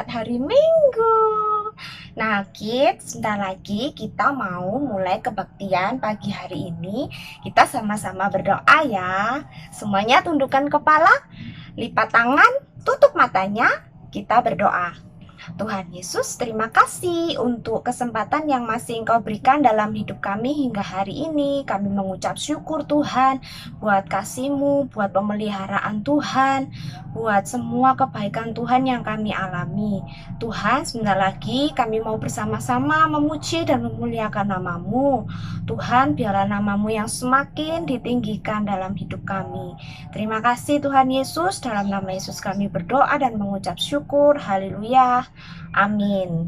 selamat hari Minggu. Nah, kids, sebentar lagi kita mau mulai kebaktian pagi hari ini. Kita sama-sama berdoa ya. Semuanya tundukkan kepala, lipat tangan, tutup matanya. Kita berdoa. Tuhan Yesus, terima kasih untuk kesempatan yang masih Engkau berikan dalam hidup kami hingga hari ini. Kami mengucap syukur Tuhan buat kasih-Mu, buat pemeliharaan Tuhan, buat semua kebaikan Tuhan yang kami alami. Tuhan, sebentar lagi kami mau bersama-sama memuji dan memuliakan nama-Mu. Tuhan, biarlah nama-Mu yang semakin ditinggikan dalam hidup kami. Terima kasih Tuhan Yesus, dalam nama Yesus kami berdoa dan mengucap syukur. Haleluya. Amin.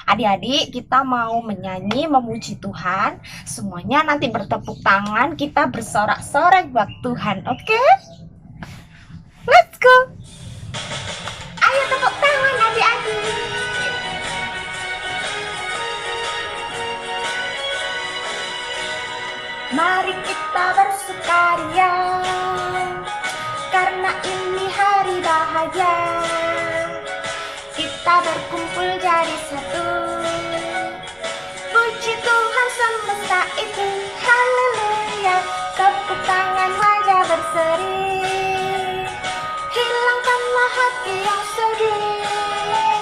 Adik-adik, kita mau menyanyi memuji Tuhan. Semuanya nanti bertepuk tangan, kita bersorak-sorai buat Tuhan. Oke? Let's go. Ayo tepuk tangan adik-adik. Mari kita bersukaria, karena ini hari bahagia. Kita berkumpul jadi satu, puji Tuhan semesta itu. Haleluya, tepuk tangan wajah berseri, hilangkanlah hati yang sedih.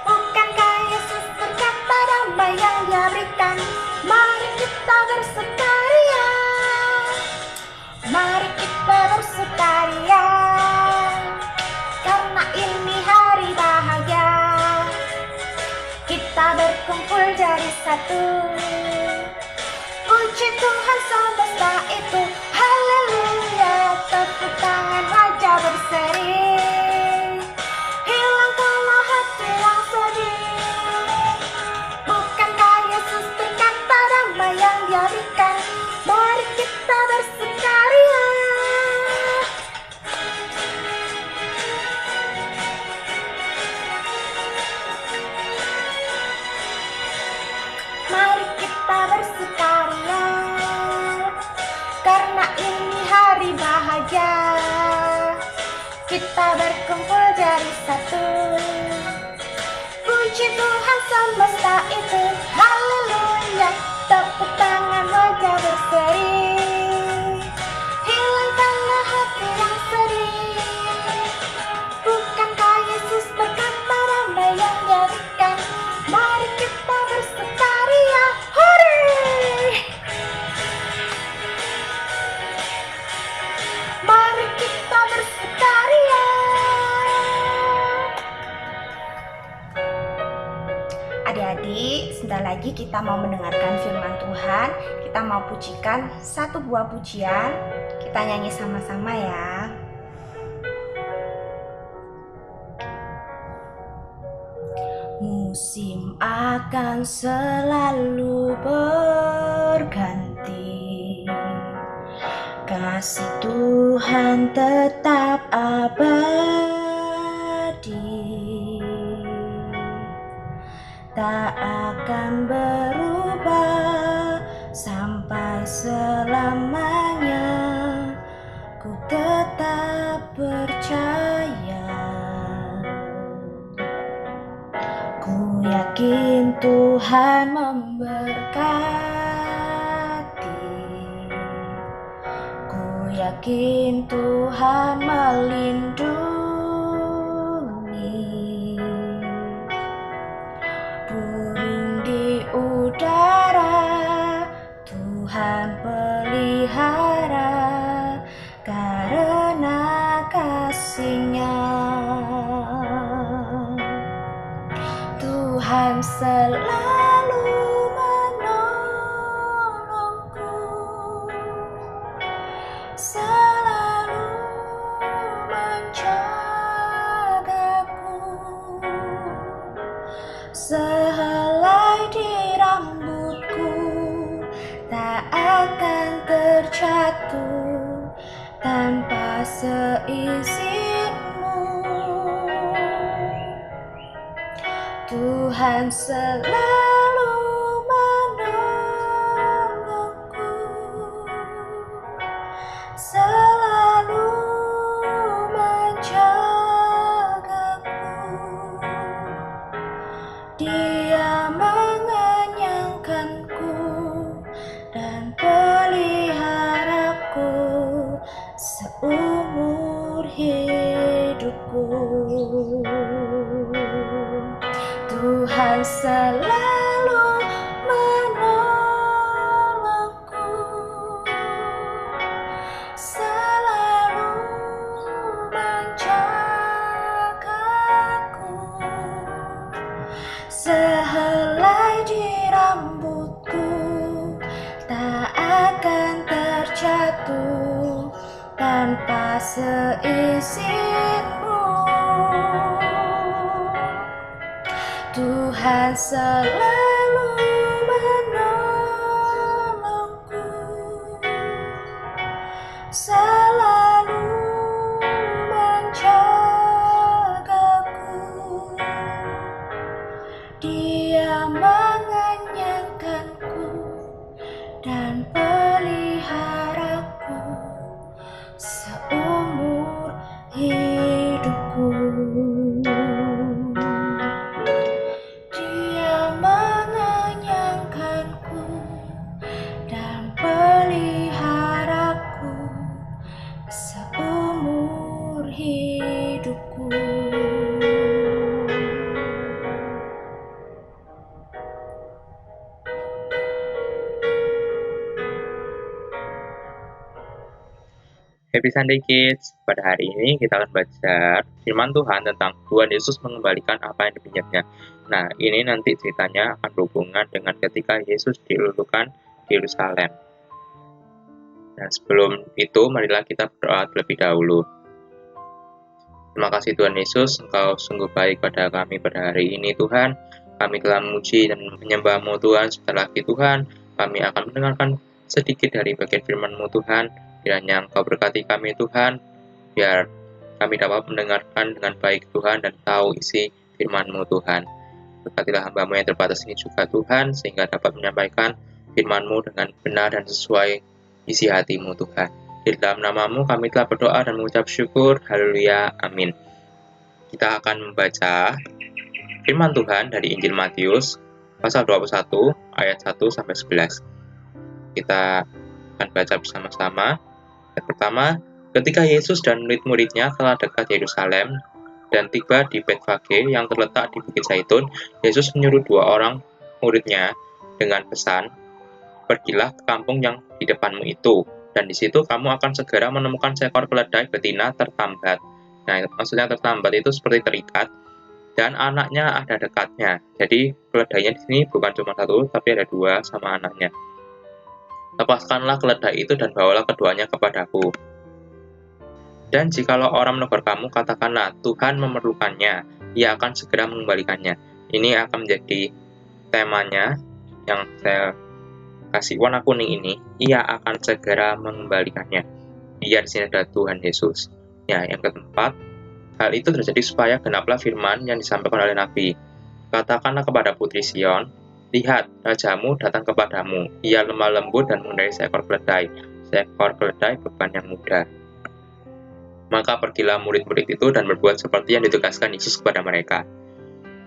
Bukankah Yesus berkata damai yang Dia berikan? Mari kita bersukaria, mari kita bersukaria, karena ini hari bahagia. Kita berkumpul jadi satu, puji Tuhan semesta itu. Haleluya, tepuk tangan wajah berseri, hilangkanlah hati yang sedih. Bukankah Yesus berkata damai yang Dia berikan? Mari kita bersukaria. Mari kita bersukaria, karena ini hari bahagia. Kita berkumpul jadi satu, puji Tuhan semesta itu. Haleluya, tepuk tangan wajah berseri, hilangkanlah hati yang sedih. Bukankah Yesus berkata damai yang Dia berikan? Mari kita bersukaria. Hore! Mari kita bersukaria. Adik-adik, sebentar lagi kita mau mendengarkan firman Tuhan. Kita mau pujikan satu buah pujian. Kita nyanyi sama-sama ya. Musim akan selalu berganti, kasih Tuhan tetap abadi, tak akan berubah sampai selamanya. Ku tetap percaya, ku yakin Tuhan memberkati, ku yakin Tuhan melindungi. Burung di udara Tuhan pelihara, karena kasih-Nya. Tuhan selalu menolongku, selalu menjagaku. Sehelai di rambutku tak akan terjatuh tanpa seizin-Mu. Tuhan selalu menolongku, selalu menjagaku. Dia mengenyangkanku dan peliharaku seumur hidupku. Tuhan selalu menolongku, selalu menjagaku. Sehelai di rambutku tak akan terjatuh tanpa seizinmu. Tuhan selalu menolongku, selalu menjagaku. Dia mengenyangkanku dan peliharaku seumur hidupku. Dia mengenyangkanku dan peliharaku seumur hidupku. Happy Sunday Kids. Pada hari ini kita akan baca firman Tuhan tentang Tuhan Yesus mengembalikan apa yang dipinjamnya. Nah, ini nanti ceritanya akan berhubungan dengan ketika Yesus dilulukan di Yerusalem. Nah, sebelum itu marilah kita berdoa terlebih dahulu. Terima kasih Tuhan Yesus, Engkau sungguh baik pada kami pada hari ini Tuhan. Kami telah memuji dan menyembah-Mu Tuhan. Sebentar lagi Tuhan, kami akan mendengarkan sedikit dari bagian firman-Mu Tuhan. Kiranya Engkau berkati kami Tuhan, biar kami dapat mendengarkan dengan baik Tuhan dan tahu isi firman-Mu Tuhan. Berkatilah hamba-Mu yang terbatas ini juga Tuhan, sehingga dapat menyampaikan firman-Mu dengan benar dan sesuai isi hati-Mu Tuhan. Di dalam nama-Mu kami telah berdoa dan mengucap syukur. Haleluya. Amin. Kita akan membaca firman Tuhan dari Injil Matius pasal 21 ayat 1-11. Kita akan baca bersama-sama. Yang pertama, ketika Yesus dan murid-muridnya telah dekat Yerusalem dan tiba di Betfage yang terletak di Bukit Zaitun, Yesus menyuruh 2 orang muridnya dengan pesan, "Pergilah ke kampung yang di depanmu itu, dan di situ kamu akan segera menemukan seekor keledai betina tertambat." Nah, maksudnya tertambat itu seperti terikat, dan anaknya ada dekatnya. Jadi, keledainya di sini bukan cuma 1, tapi ada 2 sama anaknya. "Lepaskanlah keledai itu dan bawalah keduanya kepadaku. Dan jikalau orang menegur kamu, katakanlah, Tuhan memerlukannya, ia akan segera mengembalikannya." Ini akan menjadi temanya yang saya kasih warna kuning ini. Ia akan segera mengembalikannya. Ia di sini adalah Tuhan Yesus. Ya, yang keempat, hal itu terjadi supaya genaplah firman yang disampaikan oleh Nabi. "Katakanlah kepada putri Sion, lihat, rajamu datang kepadamu. Ia lemah lembut dan mengendarai seekor keledai beban yang mudah." Maka pergilah murid-murid itu dan berbuat seperti yang ditugaskan Yesus kepada mereka.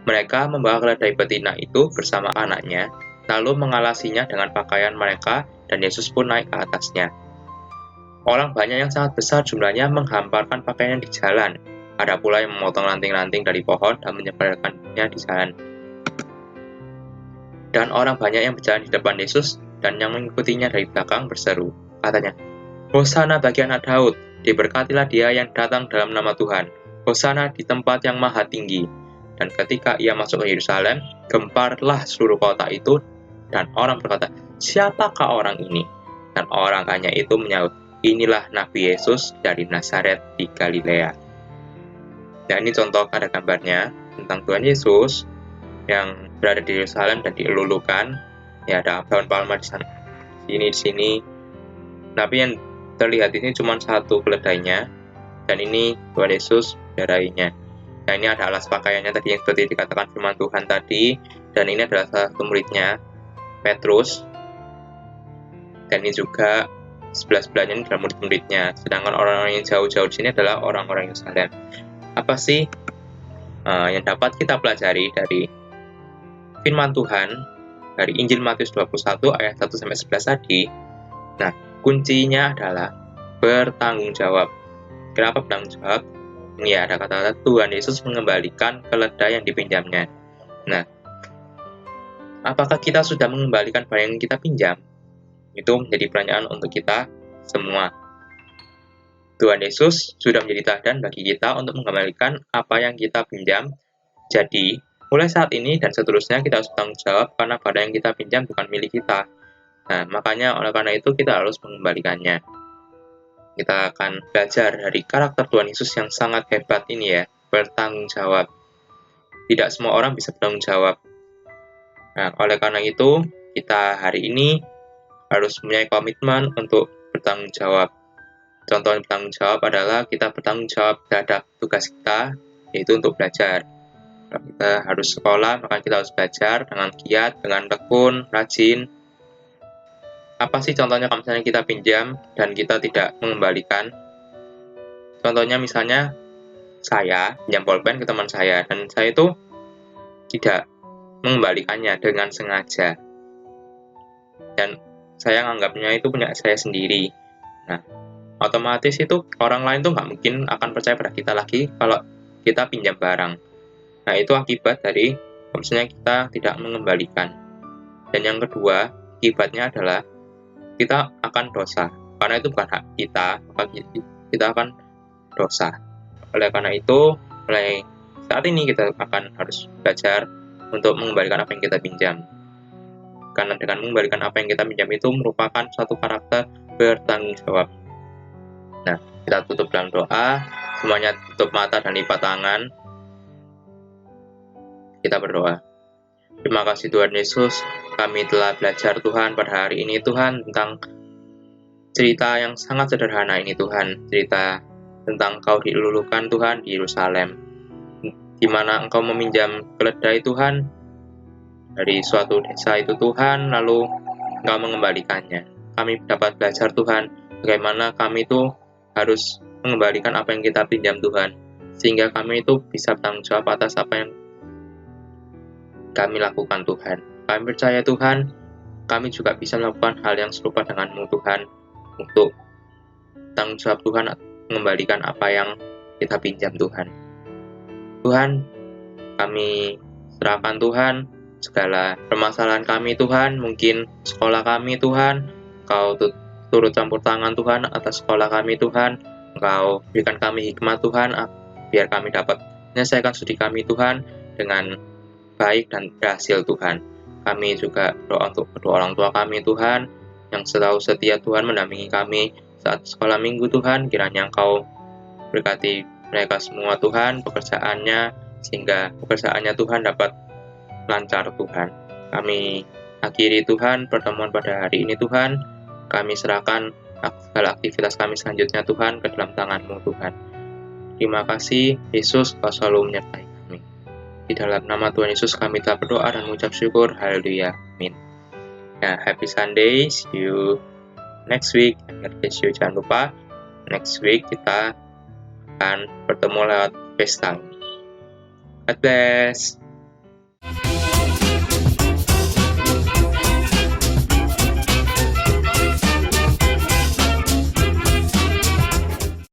Mereka membawa keledai betina itu bersama anaknya, lalu mengalasinya dengan pakaian mereka, dan Yesus pun naik ke atasnya. Orang banyak yang sangat besar jumlahnya menghamparkan pakaiannya di jalan. Ada pula yang memotong ranting-ranting dari pohon dan menyebarkannya di jalan. Dan orang banyak yang berjalan di depan Yesus dan yang mengikutinya dari belakang berseru. Katanya, "Hosana bagi anak Daud, diberkatilah dia yang datang dalam nama Tuhan. Hosana di tempat yang maha tinggi." Dan ketika ia masuk ke Yerusalem, gemparlah seluruh kota itu, dan orang berkata, "Siapakah orang ini?" Dan orang kaya itu menyaut, "Inilah Nabi Yesus dari Nazaret di Galilea." Nah, ini contoh ada gambarnya tentang Tuhan Yesus yang berada di Yerusalem dan dilulukan. Ya, ada daun palma di sana, di sini. Tapi yang terlihat ini cuma 1 keledainya, dan ini Tuhan Yesus darahnya. Nah, ini ada alas pakaiannya tadi yang seperti dikatakan firman Tuhan tadi, dan ini adalah salah satu muridnya, Petrus. Dan ini juga sebelah-sebelahnya ini adalah murid-muridnya. Sedangkan orang-orang yang jauh-jauh di sini adalah orang-orang Yerusalem. Apa sih yang dapat kita pelajari dari firman Tuhan dari Injil Matius 21 ayat 1-11 tadi, nah, kuncinya adalah bertanggung jawab. Kenapa bertanggung jawab? Ini ada kata-kata Tuhan Yesus mengembalikan keledai yang dipinjamnya. Nah, apakah kita sudah mengembalikan barang yang kita pinjam? Itu menjadi pertanyaan untuk kita semua. Tuhan Yesus sudah menjadi teladan bagi kita untuk mengembalikan apa yang kita pinjam. Jadi, mulai saat ini dan seterusnya kita harus bertanggung jawab karena barang yang kita pinjam bukan milik kita. Nah, makanya oleh karena itu kita harus mengembalikannya. Kita akan belajar dari karakter Tuhan Yesus yang sangat hebat ini ya, bertanggung jawab. Tidak semua orang bisa bertanggung jawab. Nah, oleh karena itu, kita hari ini harus mempunyai komitmen untuk bertanggung jawab. Contoh bertanggung jawab adalah kita bertanggung jawab terhadap tugas kita, yaitu untuk belajar. Kalau kita harus sekolah, maka kita harus belajar dengan giat, dengan tekun, rajin. Apa sih contohnya kalau misalnya kita pinjam dan kita tidak mengembalikan? Contohnya misalnya saya pinjam pulpen ke teman saya dan saya itu tidak mengembalikannya dengan sengaja. Dan saya menganggapnya itu punya saya sendiri. Nah, otomatis itu orang lain tuh nggak mungkin akan percaya pada kita lagi kalau kita pinjam barang. Nah, itu akibat dari misalnya kita tidak mengembalikan. Dan yang kedua, akibatnya adalah kita akan dosa. Karena itu bukan hak kita, maka kita akan dosa. Oleh karena itu, mulai saat ini kita akan harus belajar untuk mengembalikan apa yang kita pinjam. Karena dengan mengembalikan apa yang kita pinjam itu merupakan suatu karakter bertanggung jawab. Nah, kita tutup dalam doa, semuanya tutup mata dan lipat tangan. Kita berdoa. Terima kasih Tuhan Yesus, kami telah belajar Tuhan pada hari ini Tuhan tentang cerita yang sangat sederhana ini Tuhan, cerita tentang Engkau dilulukan Tuhan di Yerusalem, di mana Engkau meminjam keledai Tuhan dari suatu desa itu Tuhan, lalu Engkau mengembalikannya. Kami dapat belajar Tuhan, bagaimana kami itu harus mengembalikan apa yang kita pinjam Tuhan, sehingga kami itu bisa bertanggung jawab atas apa yang kami lakukan Tuhan. Kami percaya Tuhan, kami juga bisa melakukan hal yang serupa denganmu Tuhan, untuk tanggung jawab Tuhan mengembalikan apa yang kita pinjam Tuhan. Tuhan, kami serahkan Tuhan segala permasalahan kami Tuhan, mungkin sekolah kami Tuhan, Engkau turut campur tangan Tuhan atas sekolah kami Tuhan, Engkau berikan kami hikmat Tuhan, biar kami dapat menyelesaikan studi kami Tuhan dengan baik dan berhasil Tuhan. Kami juga berdoa untuk kedua orang tua kami Tuhan, yang selalu setia Tuhan mendampingi kami saat sekolah minggu Tuhan, kiranya Engkau berkati mereka semua Tuhan, pekerjaannya, sehingga pekerjaannya Tuhan dapat lancar Tuhan. Kami akhiri Tuhan pertemuan pada hari ini Tuhan, kami serahkan segala aktivitas kami selanjutnya Tuhan ke dalam tangan-Mu Tuhan. Terima kasih Yesus, Kau selalu menyertai kami. Di dalam nama Tuhan Yesus kami telah berdoa dan mengucap syukur. Haleluya. Amin. Nah, happy Sunday. See you next week. God bless you. Jangan lupa, next week kita akan bertemu lewat FaceTime. God bless.